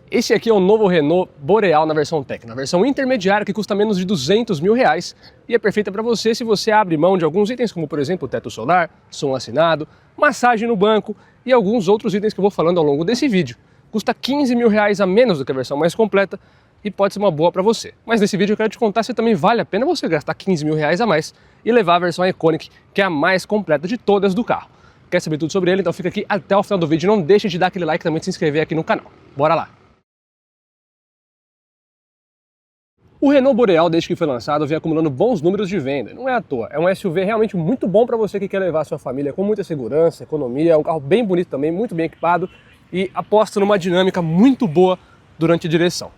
Esse aqui é o novo Renault Boreal na versão Tech, na versão intermediária, que custa menos de R$200 mil e é perfeita para você se você abre mão de alguns itens, como por exemplo teto solar, som assinado, massagem no banco e alguns outros itens que eu vou falando ao longo desse vídeo. Custa R$15 mil a menos do que a versão mais completa e pode ser uma boa para você. Mas nesse vídeo eu quero te contar se também vale a pena você gastar R$15 mil a mais e levar a versão Iconic, que é a mais completa de todas do carro. Quer saber tudo sobre ele? Então fica aqui até o final do vídeo. Não deixe de dar aquele like e também de se inscrever aqui no canal. Bora lá! O Renault Boreal, desde que foi lançado, vem acumulando bons números de venda. Não é à toa, é um SUV realmente muito bom para você que quer levar a sua família com muita segurança, economia. É um carro bem bonito também, muito bem equipado e aposta numa dinâmica muito boa durante a direção.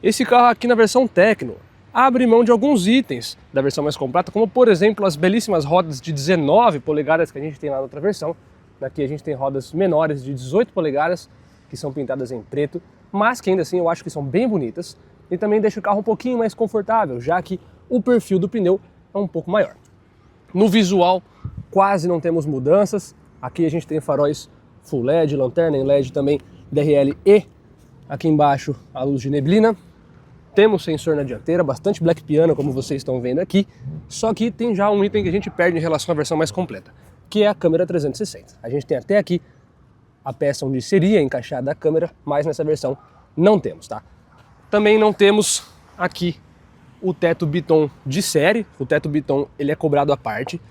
Esse carro aqui na versão Tecno abre mão de alguns itens da versão mais completa, como por exemplo as belíssimas rodas de 19 polegadas que a gente tem lá na outra versão. Aqui a gente tem rodas menores de 18 polegadas, que são pintadas em preto, mas que ainda assim eu acho que são bem bonitas. E também deixa o carro um pouquinho mais confortável, já que o perfil do pneu é um pouco maior. No visual, quase não temos mudanças. Aqui a gente tem faróis Full LED, lanterna em LED também, DRL e aqui embaixo a luz de neblina. Temos sensor na dianteira, bastante Black Piano, como vocês estão vendo aqui. Só que tem já um item que a gente perde em relação à versão mais completa, que é a câmera 360. A gente tem até aqui a peça onde seria encaixada a câmera, mas nessa versão não temos, tá? Também não temos aqui o teto Biton de série. O teto Biton ele é cobrado à parte.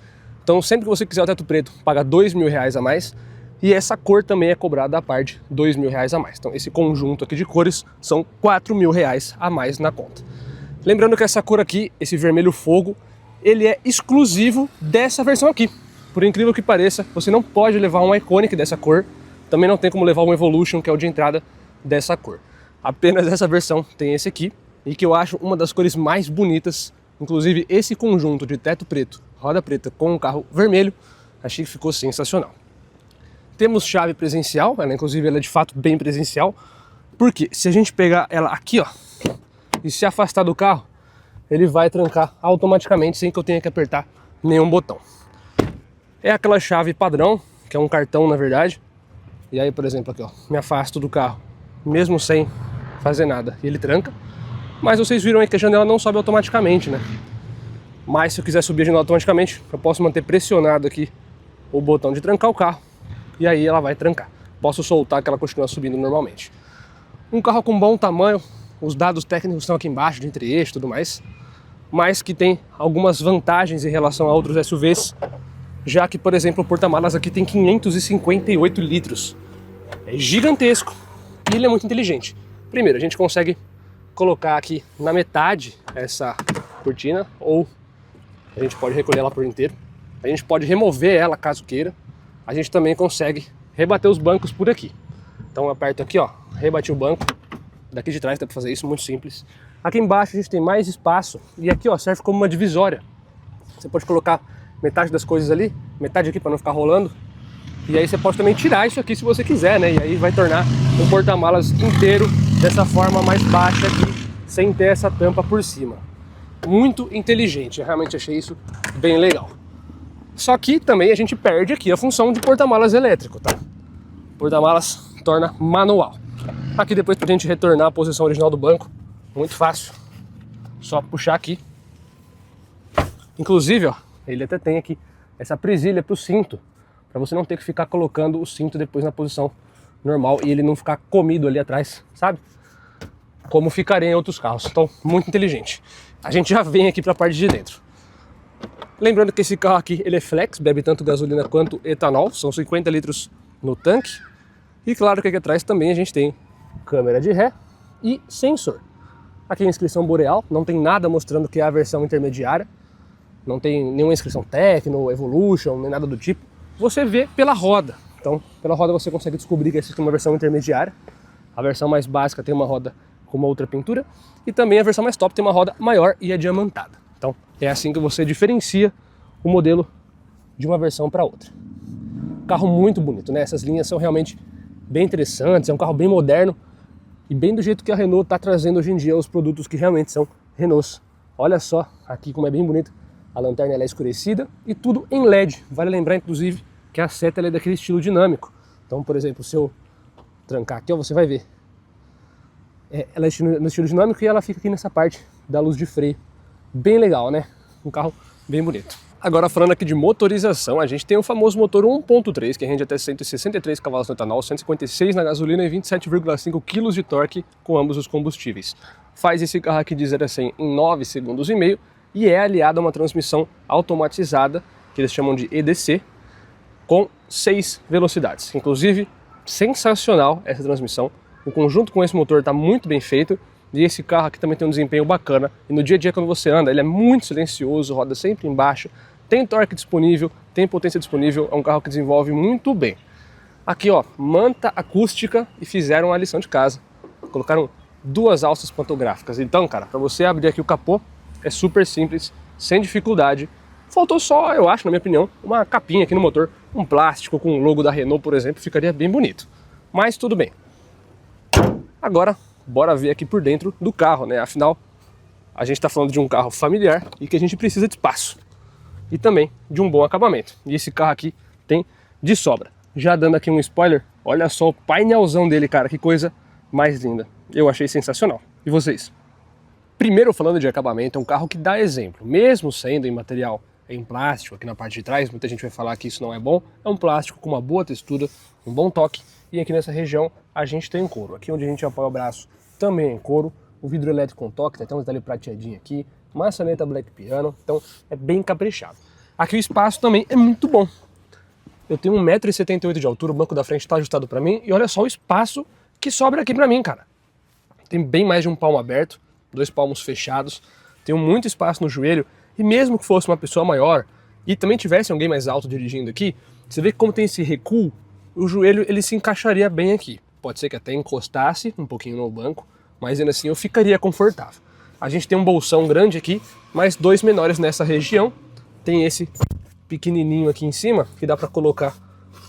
Então sempre que você quiser o teto preto, paga R$2 mil a mais. E essa cor também é cobrada à parte, R$2 mil a mais. Então esse conjunto aqui de cores são R$4 mil a mais na conta. Lembrando que essa cor aqui, esse vermelho fogo, ele é exclusivo dessa versão aqui. Por incrível que pareça, você não pode levar um Iconic dessa cor. Também não tem como levar um Evolution, que é o de entrada dessa cor. Apenas essa versão tem esse aqui, e que eu acho uma das cores mais bonitas. Inclusive esse conjunto de teto preto, roda preta com um carro vermelho, achei que ficou sensacional. Temos chave presencial, inclusive ela é de fato bem presencial, porque se a gente pegar ela aqui, ó, e se afastar do carro, ele vai trancar automaticamente sem que eu tenha que apertar nenhum botão. É aquela chave padrão, que é um cartão na verdade, e aí por exemplo aqui, ó, me afasto do carro, mesmo sem fazer nada, e ele tranca. Mas vocês viram aí que a janela não sobe automaticamente, né? Mas se eu quiser subir a janela automaticamente, eu posso manter pressionado aqui o botão de trancar o carro, e aí ela vai trancar. Posso soltar que ela continua subindo normalmente. Um carro com bom tamanho, os dados técnicos estão aqui embaixo, de entre-eixo e tudo mais, mas que tem algumas vantagens em relação a outros SUVs, já que, por exemplo, o porta-malas aqui tem 558 litros. É gigantesco. E ele é muito inteligente. Primeiro, a gente consegue colocar aqui na metade essa cortina, ou a gente pode recolher ela por inteiro. A gente pode remover ela caso queira. A gente também consegue rebater os bancos por aqui. Então eu aperto aqui, ó, rebati o banco. Daqui de trás dá para fazer isso, muito simples. Aqui embaixo a gente tem mais espaço e aqui, ó, serve como uma divisória. Você pode colocar metade das coisas ali, metade aqui para não ficar rolando. E aí você pode também tirar isso aqui se você quiser, né? E aí vai tornar um porta-malas inteiro dessa forma mais baixa aqui, sem ter essa tampa por cima. Muito inteligente, eu realmente achei isso bem legal. Só que também a gente perde aqui a função de porta-malas elétrico, tá? Porta-malas torna manual. Aqui depois pra gente retornar à posição original do banco, muito fácil. Só puxar aqui. Inclusive, ó, ele até tem aqui essa presilha pro cinto, para você não ter que ficar colocando o cinto depois na posição normal e ele não ficar comido ali atrás, sabe? Como ficaria em outros carros. Então, muito inteligente. A gente já vem aqui para a parte de dentro. Lembrando que esse carro aqui, ele é flex, bebe tanto gasolina quanto etanol, são 50 litros no tanque. E claro que aqui atrás também a gente tem câmera de ré e sensor. Aqui a inscrição Boreal, não tem nada mostrando que é a versão intermediária. Não tem nenhuma inscrição Tecno, Evolution, nem nada do tipo. Você vê pela roda. Então, pela roda você consegue descobrir que essa é uma versão intermediária. A versão mais básica tem uma roda com uma outra pintura. E também a versão mais top tem uma roda maior e adiamantada. Então, é assim que você diferencia o modelo de uma versão para outra. Carro muito bonito, né? Essas linhas são realmente bem interessantes. É um carro bem moderno e bem do jeito que a Renault está trazendo hoje em dia os produtos que realmente são Renaults. Olha só aqui como é bem bonito. A lanterna ela é escurecida e tudo em LED. Vale lembrar, inclusive, que a seta ela é daquele estilo dinâmico. Então, por exemplo, se eu trancar aqui, ó, você vai ver. Ela é no estilo dinâmico e ela fica aqui nessa parte da luz de freio. Bem legal, né? Um carro bem bonito. Agora falando aqui de motorização, a gente tem o famoso motor 1.3, que rende até 163 cavalos no etanol, 156 na gasolina e 27,5 kg de torque com ambos os combustíveis. Faz esse carro aqui de 0 a 100 em 9 segundos e meio e é aliado a uma transmissão automatizada, que eles chamam de EDC, com 6 velocidades. Inclusive, sensacional essa transmissão. O conjunto com esse motor está muito bem feito. E esse carro aqui também tem um desempenho bacana. E no dia a dia, quando você anda, ele é muito silencioso, roda sempre embaixo, tem torque disponível, tem potência disponível, é um carro que desenvolve muito bem. Aqui, ó, manta acústica e fizeram a lição de casa. Colocaram 2 alças pantográficas. Então, cara, para você abrir aqui o capô, é super simples, sem dificuldade. Faltou só, eu acho, na minha opinião, uma capinha aqui no motor, um plástico com o logo da Renault, por exemplo, ficaria bem bonito. Mas tudo bem. Agora, bora ver aqui por dentro do carro, né? Afinal, a gente está falando de um carro familiar e que a gente precisa de espaço. E também de um bom acabamento. E esse carro aqui tem de sobra. Já dando aqui um spoiler, olha só o painelzão dele, cara, que coisa mais linda. Eu achei sensacional. E vocês? Primeiro, falando de acabamento, é um carro que dá exemplo. Mesmo sendo em material em plástico, aqui na parte de trás, muita gente vai falar que isso não é bom. É um plástico com uma boa textura, um bom toque. E aqui nessa região a gente tem couro. Aqui onde a gente apoia o braço também é em couro. O vidro elétrico com toque, tem até um detalhe prateadinho aqui. Maçaneta Black Piano, então é bem caprichado. Aqui o espaço também é muito bom. Eu tenho 1,78 m de altura, o banco da frente está ajustado para mim. E olha só o espaço que sobra aqui para mim, cara. Tem bem mais de um palmo aberto, 2 palmos fechados. Tenho muito espaço no joelho. E mesmo que fosse uma pessoa maior e também tivesse alguém mais alto dirigindo aqui, você vê que como tem esse recuo, o joelho ele se encaixaria bem aqui. Pode ser que até encostasse um pouquinho no banco, mas ainda assim eu ficaria confortável. A gente tem um bolsão grande aqui, mais 2 menores nessa região. Tem esse pequenininho aqui em cima, que dá para colocar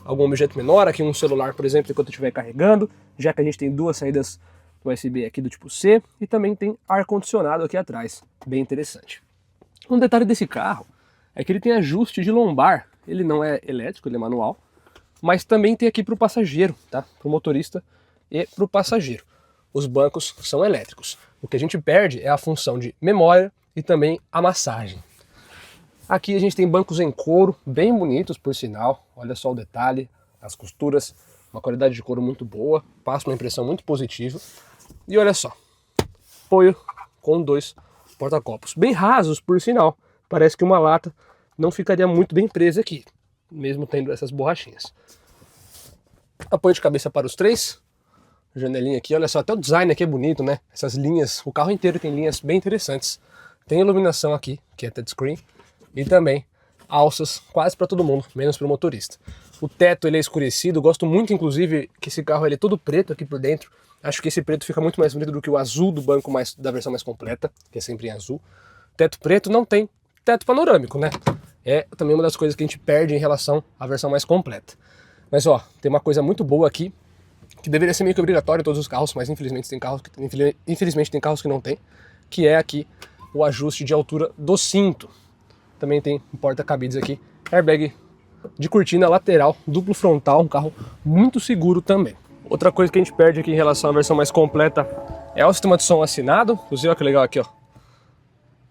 algum objeto menor, aqui um celular, por exemplo, enquanto eu estiver carregando, já que a gente tem 2 saídas USB aqui do tipo C, e também tem ar-condicionado aqui atrás, bem interessante. Um detalhe desse carro é que ele tem ajuste de lombar, ele não é elétrico, ele é manual, mas também tem aqui para o passageiro, tá? Para o motorista e para o passageiro. Os bancos são elétricos. O que a gente perde é a função de memória e também a massagem. Aqui a gente tem bancos em couro, bem bonitos por sinal. Olha só o detalhe, as costuras, uma qualidade de couro muito boa, passa uma impressão muito positiva. E olha só, apoio com 2 porta-copos, bem rasos por sinal. Parece que uma lata não ficaria muito bem presa aqui, mesmo tendo essas borrachinhas. Apoio de cabeça para os 3. Janelinha aqui, olha só, até o design aqui é bonito, né? Essas linhas, o carro inteiro tem linhas bem interessantes. Tem iluminação aqui, que é touchscreen, e também alças quase para todo mundo, menos para o motorista. O teto ele é escurecido, gosto muito inclusive que esse carro ele é todo preto aqui por dentro. Acho que esse preto fica muito mais bonito do que o azul do banco da versão mais completa, que é sempre em azul. Teto preto não tem teto panorâmico, né? É também uma das coisas que a gente perde em relação à versão mais completa. Mas ó, tem uma coisa muito boa aqui, que deveria ser meio que obrigatório em todos os carros, mas infelizmente tem carros que não tem, que é aqui o ajuste de altura do cinto. Também tem um porta-cabides aqui, airbag de cortina lateral, duplo frontal, um carro muito seguro também. Outra coisa que a gente perde aqui em relação à versão mais completa é o sistema de som assinado. Inclusive, olha que legal aqui, ó.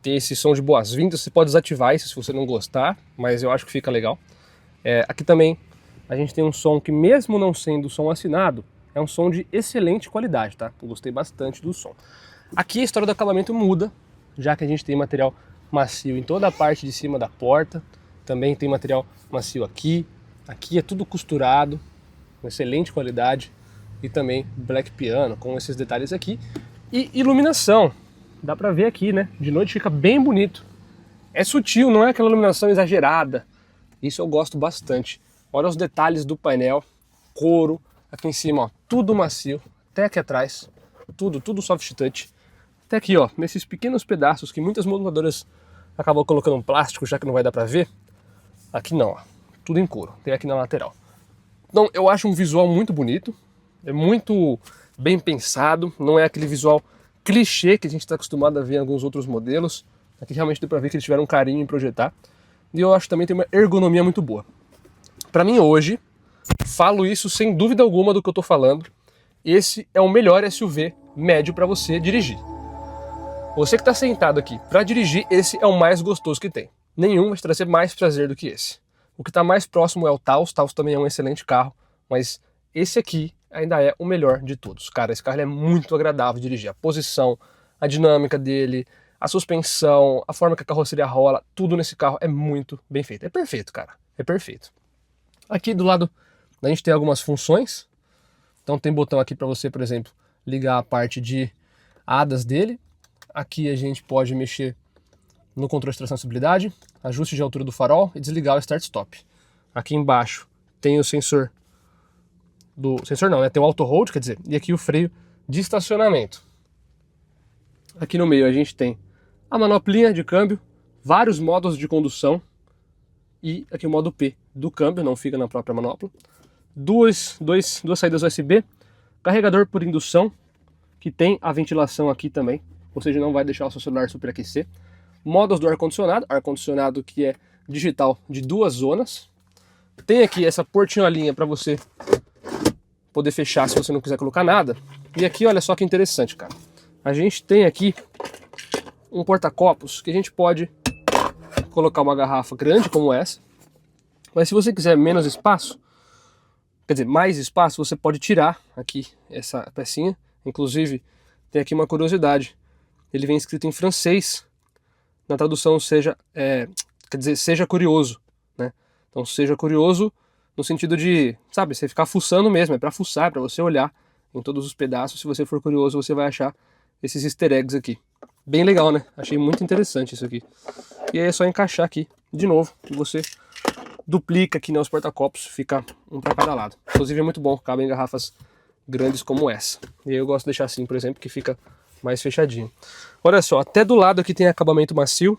Tem esse som de boas-vindas, você pode desativar isso se você não gostar, mas eu acho que fica legal. Aqui também a gente tem um som que, mesmo não sendo som assinado, é um som de excelente qualidade, tá? Eu gostei bastante do som. Aqui a história do acabamento muda, já que a gente tem material macio em toda a parte de cima da porta. Também tem material macio aqui. Aqui é tudo costurado, com excelente qualidade. E também Black Piano, com esses detalhes aqui. E iluminação. Dá pra ver aqui, né? De noite fica bem bonito. É sutil, não é aquela iluminação exagerada. Isso eu gosto bastante. Olha os detalhes do painel. Couro. Aqui em cima, ó, tudo macio. Até aqui atrás. Tudo soft touch. Até aqui, ó, nesses pequenos pedaços que muitas montadoras acabam colocando um plástico, já que não vai dar pra ver. Aqui não, ó, tudo em couro. Tem aqui na lateral. Então, eu acho um visual muito bonito. É muito bem pensado. Não é aquele visual clichê que a gente está acostumado a ver em alguns outros modelos. Aqui realmente deu pra ver que eles tiveram um carinho em projetar. E eu acho que também tem uma ergonomia muito boa. Pra mim hoje, falo isso sem dúvida alguma do que eu tô falando, esse é o melhor SUV médio para você dirigir. Você que está sentado aqui para dirigir, esse é o mais gostoso que tem. Nenhum vai te trazer mais prazer do que esse. O que está mais próximo é o Taos. Taos também é um excelente carro, mas esse aqui ainda é o melhor de todos. Cara, esse carro é muito agradável de dirigir. A posição, a dinâmica dele, a suspensão, a forma que a carroceria rola, tudo nesse carro é muito bem feito. É perfeito, cara. É perfeito. Aqui do lado a gente tem algumas funções. Então tem botão aqui para você, por exemplo, ligar a parte de hadas dele. Aqui a gente pode mexer no controle de tração e estabilidade, ajuste de altura do farol e desligar o start-stop. Aqui embaixo tem o sensor sensor não, né? Tem o auto hold, quer dizer, e aqui o freio de estacionamento. Aqui no meio a gente tem a manoplinha de câmbio, vários modos de condução e aqui o modo P do câmbio, não fica na própria manopla. Duas saídas USB, carregador por indução, que tem a ventilação aqui também, ou seja, não vai deixar o seu celular superaquecer. Modos do ar-condicionado que é digital de 2 zonas. Tem aqui essa portinholinha para você poder fechar se você não quiser colocar nada. E aqui, olha só que interessante, cara. A gente tem aqui um porta-copos que a gente pode colocar uma garrafa grande como essa. Mas se você quiser menos espaço, quer dizer, mais espaço, você pode tirar aqui essa pecinha. Inclusive, tem aqui uma curiosidade. Ele vem escrito em francês. Na tradução quer dizer, seja curioso, né? Então, seja curioso no sentido de, sabe, você ficar fuçando mesmo, é para fuçar, é para você olhar em todos os pedaços. Se você for curioso, você vai achar esses easter eggs aqui. Bem legal, né? Achei muito interessante isso aqui. E aí é só encaixar aqui de novo e você duplica aqui, né, os porta-copos, fica um para cada lado. Inclusive é muito bom, cabe em garrafas grandes como essa. E aí eu gosto de deixar assim, por exemplo, que fica mais fechadinho. Olha só, até do lado aqui tem acabamento macio.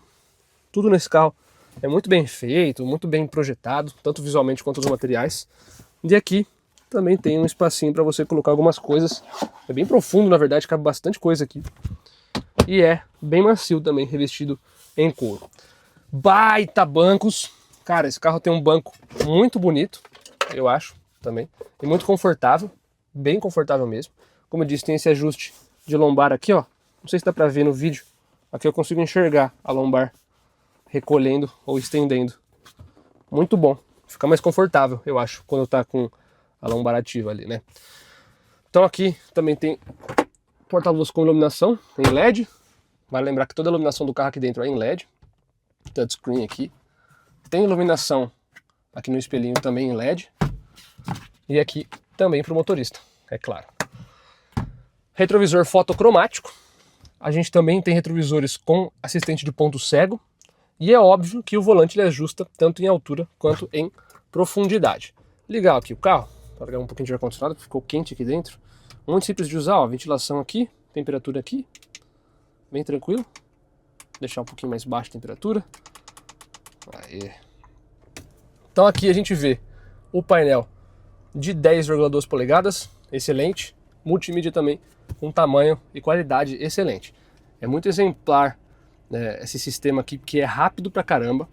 Tudo nesse carro é muito bem feito, muito bem projetado, tanto visualmente quanto os materiais. E aqui também tem um espacinho para você colocar algumas coisas. É bem profundo, na verdade, cabe bastante coisa aqui. E é bem macio também, revestido em couro. Baita bancos. Cara, esse carro tem um banco muito bonito, eu acho, também. E muito confortável, bem confortável mesmo. Como eu disse, tem esse ajuste de lombar aqui, ó. Não sei se dá pra ver no vídeo. Aqui eu consigo enxergar a lombar recolhendo ou estendendo. Muito bom. Fica mais confortável, eu acho, quando tá com a lombar ativa ali, né? Então aqui também tem porta-luz com iluminação em LED. Vale lembrar que toda a iluminação do carro aqui dentro é em LED. Touchscreen aqui. Tem iluminação aqui no espelhinho também em LED. E aqui também para o motorista, é claro. Retrovisor fotocromático. A gente também tem retrovisores com assistente de ponto cego. E é óbvio que o volante ele ajusta tanto em altura quanto em profundidade. Ligar aqui o carro, para ligar um pouquinho de ar-condicionado, ficou quente aqui dentro. Muito simples de usar, ó, ventilação aqui, temperatura aqui, bem tranquilo. Deixar um pouquinho mais baixa a temperatura. Aí. Então aqui a gente vê o painel de 10,2 polegadas, excelente. Multimídia também com tamanho e qualidade excelente. É muito exemplar, né, esse sistema aqui, que é rápido pra caramba.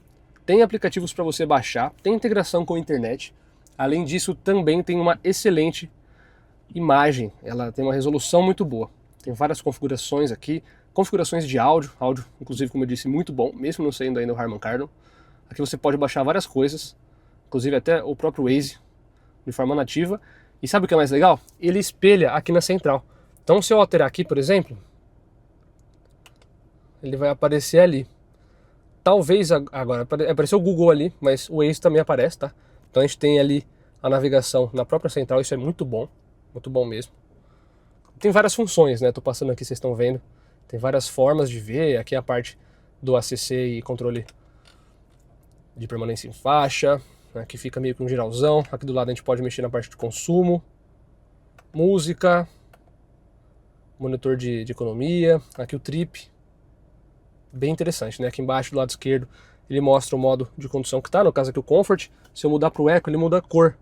Tem aplicativos para você baixar, tem integração com a internet. Além disso, também tem uma excelente imagem. Ela tem uma resolução muito boa. Tem várias configurações aqui, configurações de áudio, inclusive, como eu disse, muito bom, mesmo não sendo ainda o Harman Kardon. Aqui você pode baixar várias coisas, inclusive até o próprio Waze, de forma nativa. E sabe o que é mais legal? Ele espelha aqui na central. Então se eu alterar aqui, por exemplo, ele vai aparecer ali. Talvez agora, apareceu o Google ali, mas o Waze também aparece, tá? Então a gente tem ali a navegação na própria central, isso é muito bom mesmo. Tem várias funções, né? Tô passando aqui, vocês estão vendo. Tem várias formas de ver, aqui é a parte do ACC e controle de permanência em faixa. Aqui fica meio que um geralzão. Aqui do lado a gente pode mexer na parte de consumo, música, monitor de economia. Aqui o trip, bem interessante, né? Aqui embaixo do lado esquerdo ele mostra o modo de condução que tá, no caso aqui o Comfort. Se eu mudar pro Eco, ele muda a cor.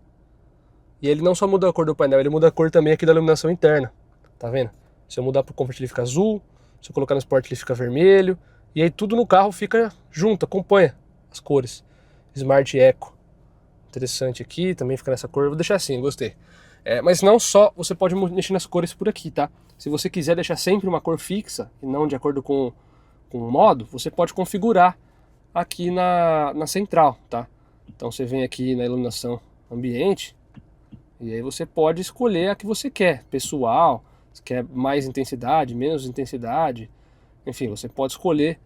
E ele não só muda a cor do painel, ele muda a cor também aqui da iluminação interna. Tá vendo? Se eu mudar pro Comfort ele fica azul, se eu colocar no Sport ele fica vermelho. E aí tudo no carro fica junto, acompanha as cores. Smart Eco. Interessante aqui, também fica nessa cor. Eu vou deixar assim, gostei. Mas não só você pode mexer nas cores por aqui, tá? Se você quiser deixar sempre uma cor fixa e não de acordo com o modo, você pode configurar aqui na central, tá? Então você vem aqui na iluminação ambiente e aí você pode escolher a que você quer, pessoal, se quer mais intensidade, menos intensidade, enfim, você pode escolher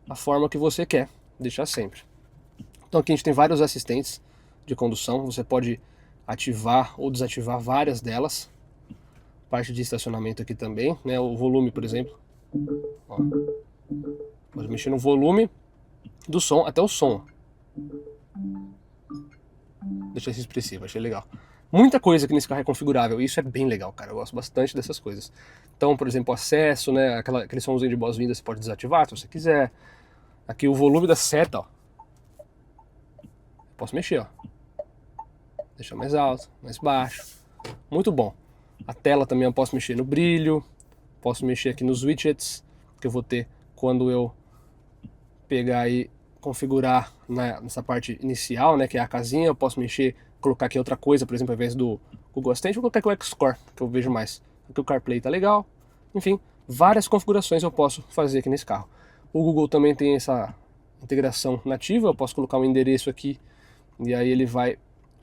a forma que você quer, deixar sempre. Então aqui a gente tem vários assistentes de condução, você pode ativar ou desativar várias delas. Parte de estacionamento aqui também, né? O volume, por exemplo. Ó. Pode mexer no volume do som, até o som. Deixa esse expressivo, achei legal. Muita coisa aqui nesse carro é configurável, e isso é bem legal, cara. Eu gosto bastante dessas coisas. Então, por exemplo, o acesso, né? Aquele somzinho de boas-vindas você pode desativar se você quiser. Aqui o volume da seta, ó. Posso mexer, ó. Deixar mais alto, mais baixo. Muito bom. A tela também eu posso mexer no brilho. Posso mexer aqui nos widgets que eu vou ter quando eu pegar e configurar nessa parte inicial, né, que é a casinha. Eu posso mexer, colocar aqui outra coisa, por exemplo, ao invés do Google Assistant, vou colocar aqui o Xcore, que eu vejo mais. Aqui o CarPlay tá legal. Enfim, várias configurações eu posso fazer aqui nesse carro. O Google também tem essa integração nativa, eu posso colocar um endereço aqui e aí ele vai,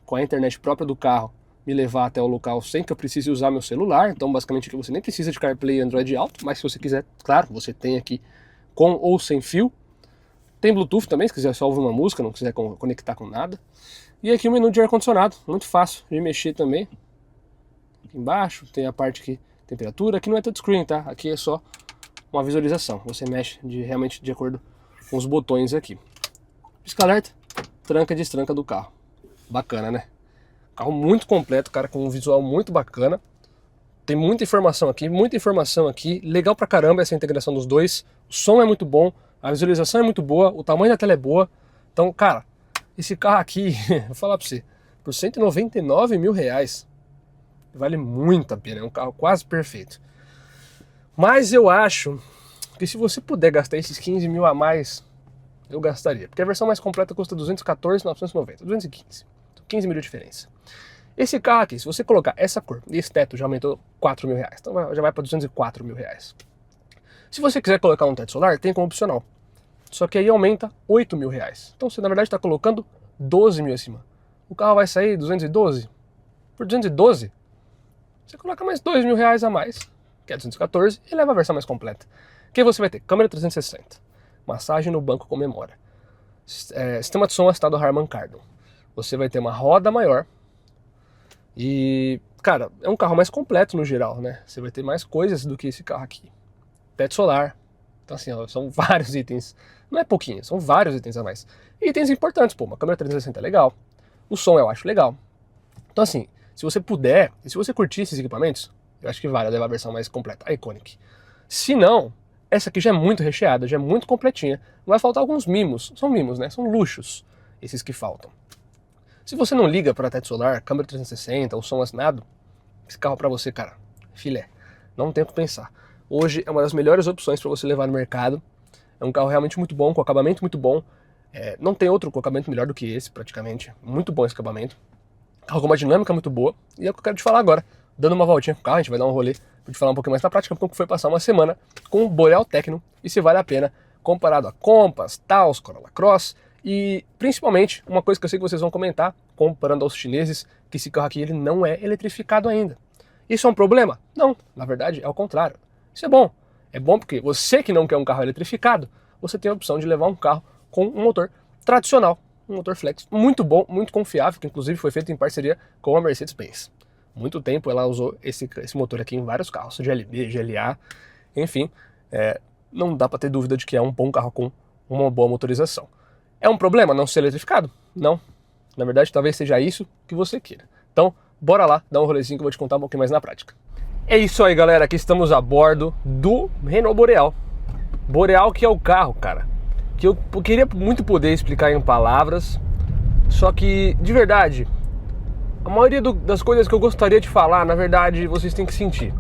com a internet própria do carro, me levar até o local sem que eu precise usar meu celular. Então basicamente aqui você nem precisa de CarPlay e Android Auto, mas se você quiser, claro, você tem aqui com ou sem fio. Tem Bluetooth também, se quiser só ouvir uma música, não quiser conectar com nada. E aqui o menu de ar-condicionado, muito fácil de mexer também. Aqui embaixo tem a parte aqui, temperatura, aqui não é touchscreen, tá? Aqui é só uma visualização, você mexe realmente de acordo com os botões aqui. Pisca-alerta, tranca e destranca do carro. Bacana, né? Carro muito completo, cara, com um visual muito bacana. Tem muita informação aqui, legal pra caramba essa integração dos dois. O som é muito bom, a visualização é muito boa, o tamanho da tela é boa. Então, cara, esse carro aqui, vou falar pra você, por R$199 mil, vale muito a pena, é um carro quase perfeito. Mas eu acho que se você puder gastar esses 15 mil a mais, eu gastaria. Porque a versão mais completa custa R$214.990, 215. 15 mil de diferença. Esse carro aqui, se você colocar essa cor e esse teto já aumentou R$4 mil, então já vai para R$204 mil. Se você quiser colocar um teto solar, tem como opcional. Só que aí aumenta R$8 mil. Então você na verdade está colocando 12 mil acima. O carro vai sair 212. Por 212, você coloca mais 2 mil reais a mais, que é 214, e leva a versão mais completa. Que você vai ter câmera 360, massagem no banco com memória, sistema de som assistado Harman Kardon. Você vai ter uma roda maior e, cara, é um carro mais completo no geral, né? Você vai ter mais coisas do que esse carro aqui. Teto solar. Então assim, ó, são vários itens. Não é pouquinho, são vários itens a mais. E itens importantes, pô, uma câmera 360 é legal. O som eu acho legal. Então assim, se você puder, e se você curtir esses equipamentos, eu acho que vale levar a versão mais completa, a Iconic. Se não, essa aqui já é muito recheada, já é muito completinha. Vai faltar alguns mimos. São mimos, né? São luxos esses que faltam. Se você não liga para teto solar, câmera 360 ou som assinado, esse carro para você, cara, filé. Não tem o que pensar. Hoje é uma das melhores opções para você levar no mercado. É um carro realmente muito bom, com acabamento muito bom. Não tem outro com acabamento melhor do que esse, praticamente. Muito bom esse acabamento. Carro com uma dinâmica muito boa. E é o que eu quero te falar agora. Dando uma voltinha com o carro, a gente vai dar um rolê para te falar um pouquinho mais na prática, como foi passar uma semana com o Boreal Tecno e se vale a pena comparado a Compass, Taos, Corolla Cross. E principalmente, uma coisa que eu sei que vocês vão comentar, comparando aos chineses, que esse carro aqui ele não é eletrificado ainda. Isso é um problema? Não, na verdade é o contrário. Isso é bom. É bom porque você que não quer um carro eletrificado, você tem a opção de levar um carro com um motor tradicional, um motor flex muito bom, muito confiável, que inclusive foi feito em parceria com a Mercedes-Benz. Muito tempo ela usou esse motor aqui em vários carros, GLB, GLA, enfim, não dá para ter dúvida de que é um bom carro com uma boa motorização. É um problema não ser eletrificado? Não. Na verdade, talvez seja isso que você queira. Então, bora lá, dar um rolezinho que eu vou te contar um pouquinho mais na prática. É isso aí, galera. Aqui estamos a bordo do Renault Boreal. Boreal que é o carro, cara, que eu queria muito poder explicar em palavras, só que, de verdade, a maioria das coisas que eu gostaria de falar, na verdade, vocês têm que sentir.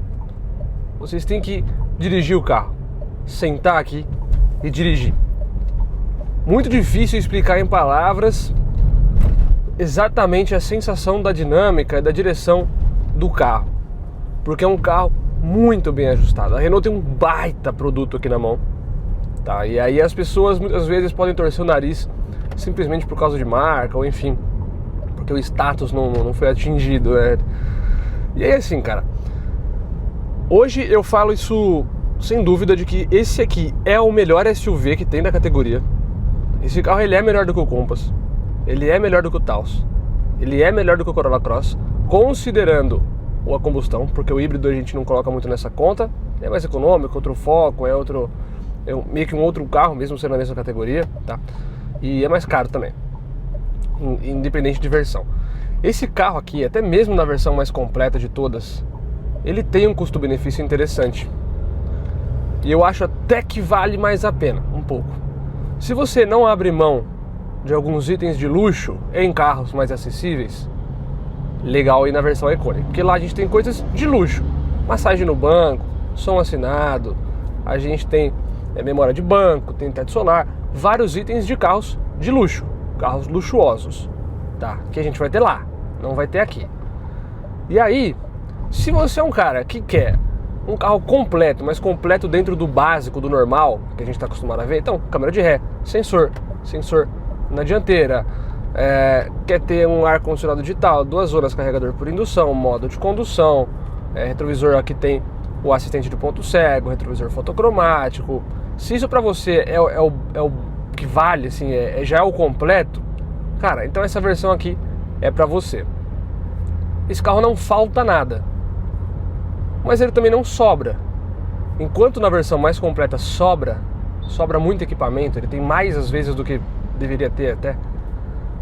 Vocês têm que dirigir o carro, sentar aqui e dirigir. Muito difícil explicar em palavras exatamente a sensação da dinâmica, da direção do carro, porque é um carro muito bem ajustado. A Renault tem um baita produto aqui na mão, tá? E aí as pessoas muitas vezes podem torcer o nariz simplesmente por causa de marca, ou enfim, porque o status não foi atingido, né? E aí assim, cara, hoje eu falo isso sem dúvida de que esse aqui é o melhor SUV que tem da categoria. Esse carro ele é melhor do que o Compass, ele é melhor do que o Taos, ele é melhor do que o Corolla Cross, considerando a combustão, porque o híbrido a gente não coloca muito nessa conta, é mais econômico, outro foco, é meio que um outro carro, mesmo sendo na mesma categoria, tá? E é mais caro também, independente de versão. Esse carro aqui, até mesmo na versão mais completa de todas, ele tem um custo-benefício interessante. E eu acho até que vale mais a pena, um pouco. Se você não abre mão de alguns itens de luxo em carros mais acessíveis, legal ir na versão Iconic, porque lá a gente tem coisas de luxo, massagem no banco, som assinado, a gente tem memória de banco, tem teto solar, vários itens de carros de luxo, carros luxuosos, tá? Que a gente vai ter lá, não vai ter aqui. E aí, se você é um cara que quer um carro completo, mas completo dentro do básico, do normal, que a gente está acostumado a ver, então, câmera de ré, sensor na dianteira, quer ter um ar-condicionado digital, 2 zonas, carregador por indução, modo de condução, retrovisor aqui tem o assistente de ponto cego, retrovisor fotocromático. Se isso pra você é o que vale, assim, já é o completo, cara, então essa versão aqui é pra você. Esse carro não falta nada, mas ele também não sobra. Enquanto na versão mais completa sobra muito equipamento, ele tem mais às vezes do que deveria ter até,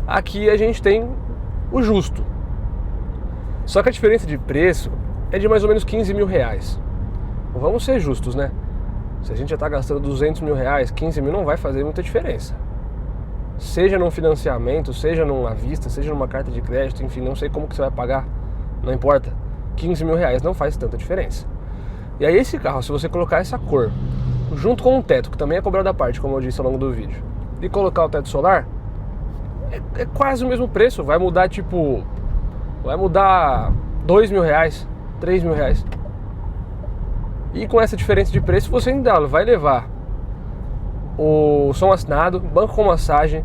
aqui a gente tem o justo. Só que a diferença de preço é de mais ou menos 15 mil reais. Vamos ser justos, né? Se a gente já está gastando 200 mil reais, 15 mil não vai fazer muita diferença. Seja num financiamento, seja numa vista, seja numa carta de crédito, enfim, não sei como que você vai pagar, não importa. 15 mil reais não faz tanta diferença. E aí esse carro, se você colocar essa cor, junto com o teto, que também é cobrado à parte, como eu disse ao longo do vídeo, e colocar o teto solar, é quase o mesmo preço. Vai mudar tipo, vai mudar 2 mil reais, 3 mil reais. E com essa diferença de preço você ainda vai levar o som assinado, banco com massagem,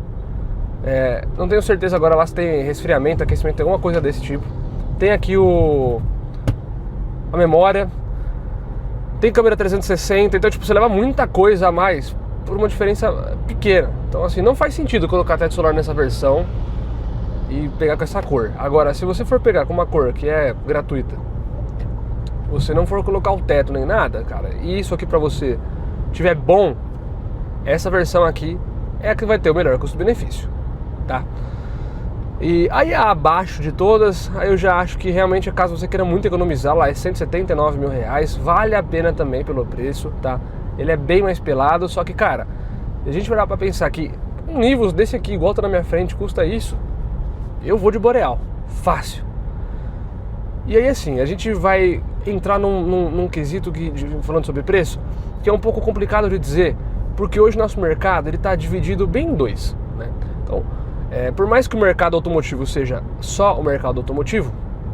não tenho certeza agora lá se tem resfriamento, aquecimento, alguma coisa desse tipo. Tem aqui a memória, tem câmera 360, então tipo, você leva muita coisa a mais por uma diferença pequena. Então assim, não faz sentido colocar teto solar nessa versão e pegar com essa cor. Agora, se você for pegar com uma cor que é gratuita, você não for colocar o teto nem nada, cara, e isso aqui pra você tiver bom, essa versão aqui é a que vai ter o melhor custo-benefício, tá? E aí abaixo de todas, aí eu já acho que realmente, caso você queira muito economizar, lá é 179 mil reais, vale a pena também pelo preço, tá? Ele é bem mais pelado, só que, cara, a gente vai lá pra pensar que um Nivus desse aqui, igual tá na minha frente, custa isso, eu vou de Boreal, fácil. E aí assim, a gente vai entrar num quesito falando sobre preço, que é um pouco complicado de dizer, porque hoje o nosso mercado ele tá dividido bem em dois, né? Então, por mais que o mercado automotivo seja só o mercado automotivo,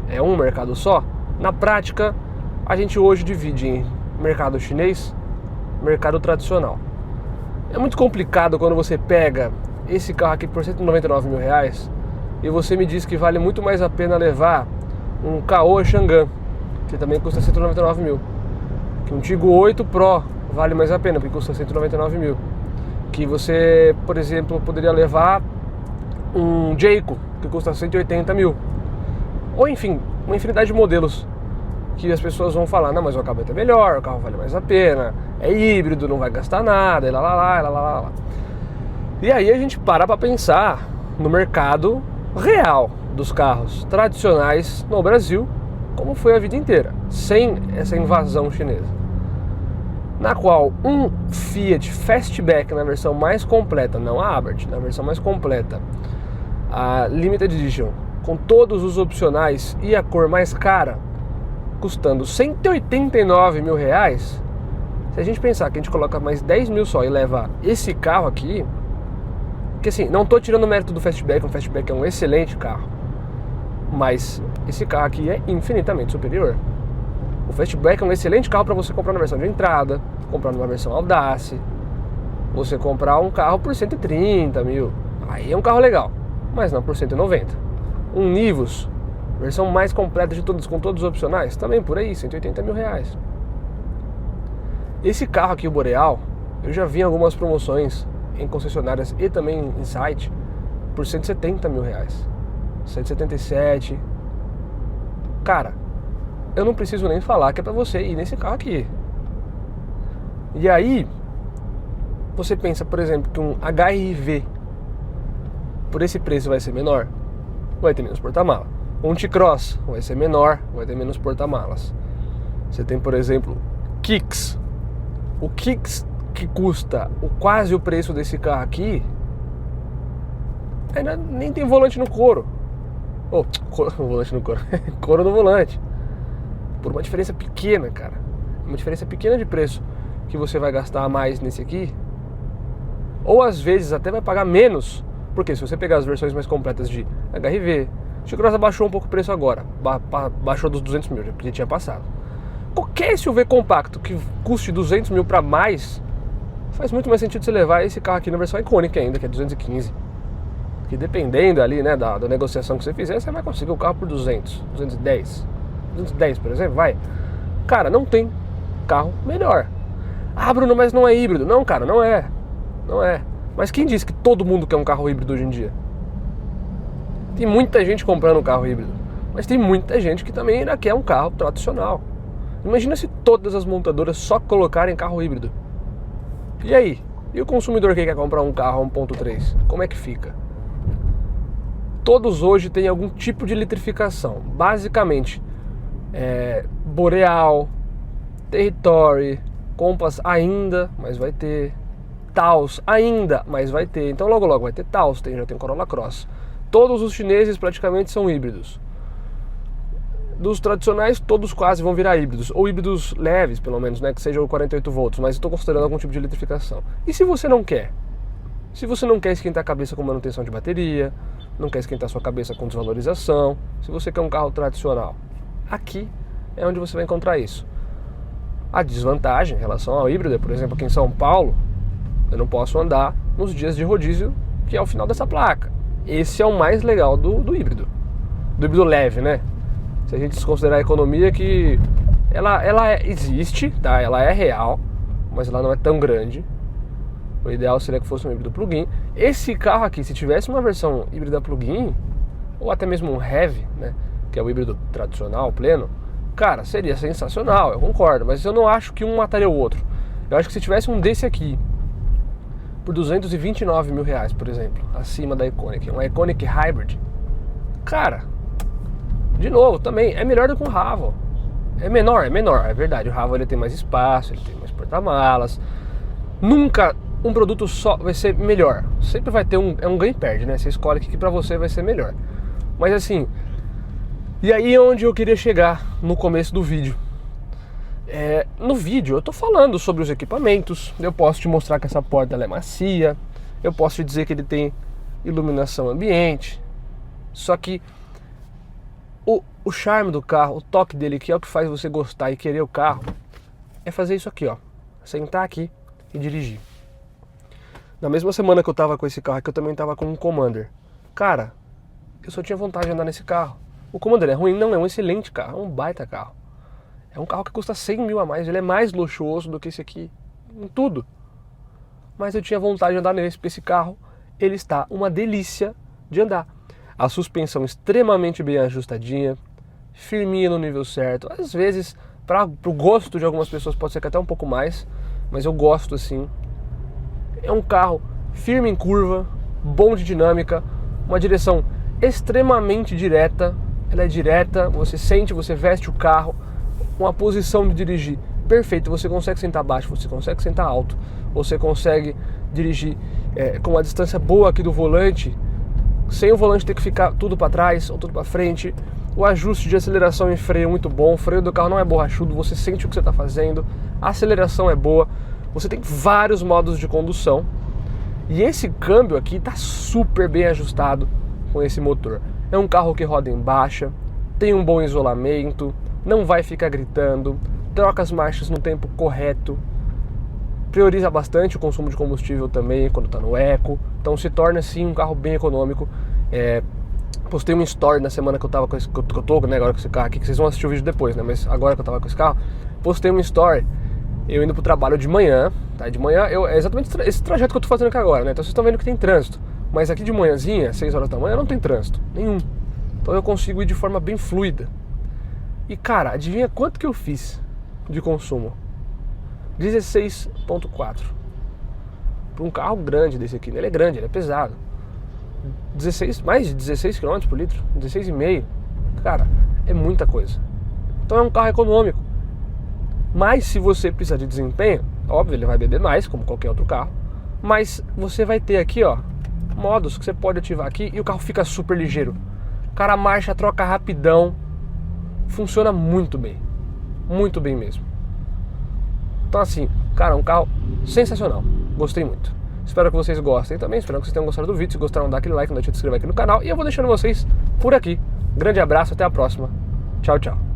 é um mercado só, na prática a gente hoje divide em mercado chinês, mercado tradicional. É muito complicado quando você pega esse carro aqui por 199 mil reais e você me diz que vale muito mais a pena levar um Caoa Chang'an, que também custa 199 mil, que um Tiggo 8 Pro vale mais a pena, porque custa 199 mil, que você, por exemplo, poderia levar um Jayco, que custa 180 mil, ou enfim, uma infinidade de modelos que as pessoas vão falar, não, mas o acabamento é melhor, o carro vale mais a pena, é híbrido, não vai gastar nada, e lá. E aí a gente para pra pensar no mercado real dos carros tradicionais no Brasil, como foi a vida inteira, sem essa invasão chinesa, na qual um Fiat Fastback na versão mais completa, não a Abarth, na versão mais completa, a Limited Edition, com todos os opcionais e a cor mais cara, custando 189 mil reais, se a gente pensar que a gente coloca mais 10 mil só e leva esse carro aqui, que assim, não tô tirando o mérito do Fastback, o Fastback é um excelente carro, mas esse carro aqui é infinitamente superior. O Fastback é um excelente carro para você comprar na versão de entrada, comprar numa versão Audace, você comprar um carro por 130 mil, aí é um carro legal, mas não por 190. Um Nivus, versão mais completa de todos, com todos os opcionais, também por aí, 180 mil reais. Esse carro aqui, o Boreal, eu já vi em algumas promoções em concessionárias e também em site por 170 mil reais, 177. Cara, eu não preciso nem falar que é pra você ir nesse carro aqui. E aí, você pensa, por exemplo, que um HR-V por esse preço vai ser menor? Vai ter menos porta-mala. Um T-Cross vai ser menor, vai ter menos porta-malas. Você tem, por exemplo, Kicks. O Kicks, que custa quase o preço desse carro aqui, ainda nem tem volante no couro. Volante no couro. Couro no volante. Por uma diferença pequena, cara. Uma diferença pequena de preço que você vai gastar mais nesse aqui. Ou às vezes até vai pagar menos. Porque se você pegar as versões mais completas de HR-V, o T-Cross abaixou um pouco o preço agora. Baixou dos 200 mil, já tinha passado. Qualquer SUV compacto que custe 200 mil para mais, faz muito mais sentido você levar esse carro aqui na versão Iconic ainda, que é 215. Que dependendo ali, né, da negociação que você fizer, você vai conseguir o carro por 200, 210, por exemplo, vai. Cara, não tem carro melhor. Ah, Bruno, mas não é híbrido. Não, cara, não é. Não é. Mas quem disse que todo mundo quer um carro híbrido hoje em dia? Tem muita gente comprando um carro híbrido, mas tem muita gente que também ainda quer um carro tradicional. Imagina se todas as montadoras só colocarem carro híbrido. E aí? E o consumidor que quer comprar um carro 1.3? Como é que fica? Todos hoje têm algum tipo de eletrificação. Basicamente, Boreal, Territory, Compass ainda, mas vai ter. Taos ainda, mas vai ter. Então logo logo vai ter Taos, já tem Corolla Cross. Todos os chineses praticamente são híbridos. Dos tradicionais, todos quase vão virar híbridos. Ou híbridos leves, pelo menos, né? Que sejam 48 volts. Mas estou considerando algum tipo de eletrificação. E se você não quer? Se você não quer esquentar a cabeça com manutenção de bateria, não quer esquentar sua cabeça com desvalorização, se você quer um carro tradicional, aqui é onde você vai encontrar isso. A desvantagem em relação ao híbrido é, por exemplo, aqui em São Paulo, eu não posso andar nos dias de rodízio, que é o final dessa placa. Esse é o mais legal do híbrido. Do híbrido leve, né? Se a gente desconsiderar a economia, que ela existe, tá? Ela é real, mas ela não é tão grande. O ideal seria que fosse um híbrido plug-in. Esse carro aqui, se tivesse uma versão híbrida plug-in, ou até mesmo um heavy, né? Que é o híbrido tradicional, pleno, cara, seria sensacional, eu concordo. Mas eu não acho que um mataria o outro. Eu acho que se tivesse um desse aqui, por 229 mil reais, por exemplo, acima da Iconic, uma Iconic Hybrid, cara, de novo, também é melhor do que um Raval. É menor, é verdade. O Raval ele tem mais espaço, ele tem mais porta-malas. Nunca um produto só vai ser melhor. Sempre vai ter um ganho e perde, né? Você escolhe o que pra você vai ser melhor. Mas assim, e aí é onde eu queria chegar no começo do vídeo. No vídeo eu tô falando sobre os equipamentos. Eu posso te mostrar que essa porta ela é macia. Eu posso te dizer que ele tem iluminação ambiente. Só que o charme do carro, o toque dele, que é o que faz você gostar e querer o carro, é fazer isso aqui, ó. Sentar aqui e dirigir. Na mesma semana que eu tava com esse carro aqui, eu também tava com um Commander. Cara, eu só tinha vontade de andar nesse carro. O Commander é ruim? Não, é um excelente carro, é um baita carro. É um carro que custa 100 mil a mais, ele é mais luxuoso do que esse aqui, em tudo. Mas eu tinha vontade de andar nesse carro, ele está uma delícia de andar. A suspensão extremamente bem ajustadinha, firminha no nível certo. Às vezes, para o gosto de algumas pessoas pode ser que até um pouco mais, mas eu gosto assim. É um carro firme em curva, bom de dinâmica, uma direção extremamente direta. Ela é direta, você sente, você veste o carro, uma posição de dirigir perfeita. Você consegue sentar baixo, você consegue sentar alto, você consegue dirigir com uma distância boa aqui do volante, sem o volante ter que ficar tudo para trás ou tudo para frente. O ajuste de aceleração e freio é muito bom, o freio do carro não é borrachudo, você sente o que você está fazendo, a aceleração é boa, você tem vários modos de condução e esse câmbio aqui está super bem ajustado com esse motor. é um carro que roda em baixa, tem um bom isolamento, não vai ficar gritando, troca as marchas no tempo correto, prioriza bastante o consumo de combustível também quando está no eco, então se torna sim um carro bem econômico. Postei um story na semana que eu tava com esse, que eu tô, né, agora com esse carro aqui, que vocês vão assistir o vídeo depois, né, mas agora que eu tava com esse carro, postei um story, eu indo pro trabalho de manhã, tá, de manhã, é exatamente esse trajeto que eu tô fazendo aqui agora, né, então vocês estão vendo que tem trânsito, mas aqui de manhãzinha, 6 horas da manhã, não tem trânsito, nenhum, então eu consigo ir de forma bem fluida. E cara, adivinha quanto que eu fiz de consumo? 16,4. Para um carro grande desse aqui, ele é grande, ele é pesado. Mais de 16 km por litro, 16,5. Cara, é muita coisa. Então é um carro econômico. Mas se você precisar de desempenho, óbvio, ele vai beber mais, como qualquer outro carro. Mas você vai ter aqui, ó, modos que você pode ativar aqui e o carro fica super ligeiro. Cara, a marcha troca rapidão. Funciona muito bem mesmo. Então assim, cara, um carro sensacional. Gostei muito. Espero que vocês gostem também, espero que vocês tenham gostado do vídeo. Se gostaram, dá aquele like, não deixa de se inscrever aqui no canal. E eu vou deixando vocês por aqui. Grande abraço, até a próxima. Tchau, tchau.